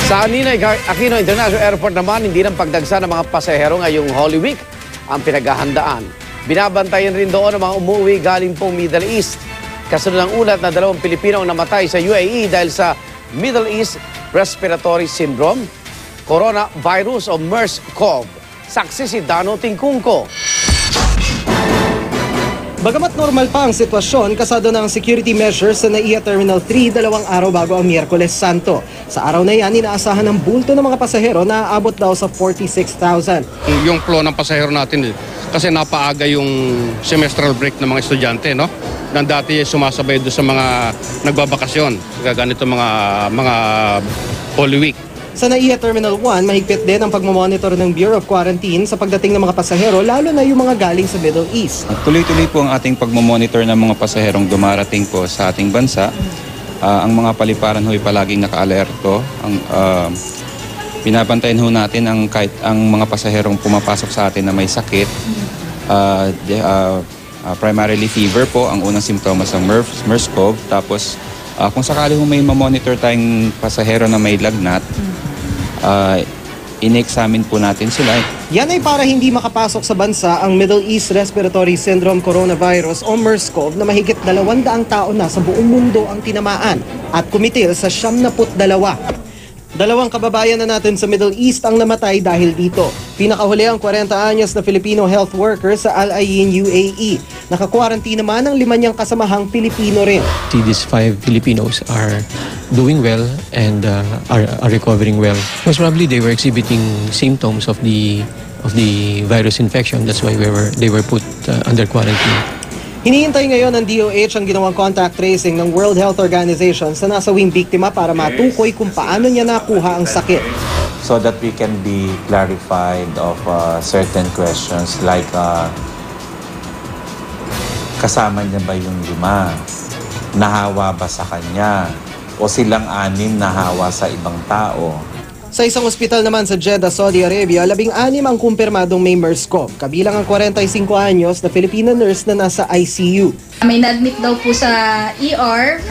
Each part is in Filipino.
Sa Ninoy Aquino International Airport naman, hindi ng pagdagsa ng mga pasahero ngayong Holy Week ang pinaghahandaan. Binabantayan rin doon ang mga umuwi galing pong Middle East. Kasunod ng ulat na 2 Pilipino ang namatay sa UAE dahil sa Middle East Respiratory Syndrome, coronavirus o MERS-CoV. Saksi si Dano Tingkungko. Bagamat normal pa ang sitwasyon, kasado ng security measures sa NAIA Terminal 3 2 araw bago ang Miyerkules Santo. Sa araw na yan, inaasahan ng bulto ng mga pasahero na aabot daw sa 46,000. Yung flow ng pasahero natin, kasi napaaga yung semestral break ng mga estudyante, no? Nang dati sumasabay doon sa mga nagbabakasyon, ganito mga Holy Week. Sa NAIA Terminal 1, mahigpit din ang pagmamonitor ng Bureau of Quarantine sa pagdating ng mga pasahero, lalo na yung mga galing sa Middle East. Tuloy-tuloy po ang ating pagmamonitor ng mga pasaherong dumarating po sa ating bansa. Ang mga paliparan ho'y palaging naka-alerto. Binabantayan ho natin ang mga pasaherong pumapasok sa atin na may sakit. Primarily fever po, ang unang simptomas ng MERS-CoV. Tapos kung sakali ho may mamonitor tayong pasahero na may lagnat, in-examine po natin sila. Yan ay para hindi makapasok sa bansa ang Middle East Respiratory Syndrome Coronavirus o MERS-CoV na mahigit 200 tao na sa buong mundo ang tinamaan at kumitil sa 72. 2 kababayan na natin sa Middle East ang namatay dahil dito. Pinakahuli ang 40 anyos na Filipino health worker sa Al Ain, UAE. Naka-quarantine naman ang 5 niyang kasamahang Pilipino rin. These 5 Filipinos are doing well and are recovering well. Most probably they were exhibiting symptoms of the virus infection. That's why they were put under quarantine. Hinihintay ngayon ng DOH ang ginawang contact tracing ng World Health Organization sa nasawing biktima para matukoy kung paano niya nakuha ang sakit. So that we can be clarified of certain questions like kasama niya ba yung 5? Nahawa ba sa kanya? O silang 6 nahawa sa ibang tao? Sa isang ospital naman sa Jeddah, Saudi Arabia, 16 ang kumpirmadong may MERS-CoV. Kabilang ang 45 anyos na Filipina nurse na nasa ICU. May na-admit daw po sa ER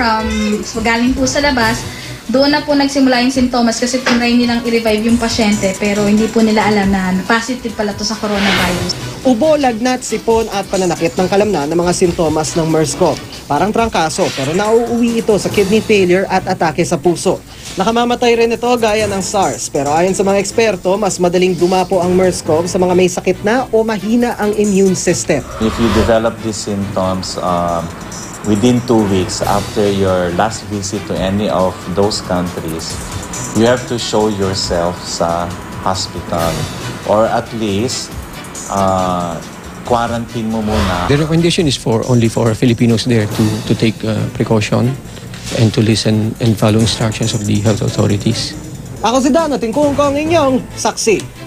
galing po sa labas. Doon na po nagsimula yung sintomas kasi tinry nilang i-revive yung pasyente pero hindi po nila alam na positive pala to sa coronavirus. Ubo, lagnat, sipon at pananakit ng kalamnan ng mga sintomas ng MERS-CoV. Parang trangkaso pero nauuwi ito sa kidney failure at atake sa puso. Nakamamatay rin ito gaya ng SARS pero ayon sa mga eksperto, mas madaling dumapo ang MERS-CoV sa mga may sakit na o mahina ang immune system. If you develop these symptoms within 2 weeks after your last visit to any of those countries, you have to show yourself sa hospital or at least quarantine mo muna. The recommendation is only for Filipinos there to take precaution and to listen and follow instructions of the health authorities. Ako si Dano Tingkungko, ang inyong saksi.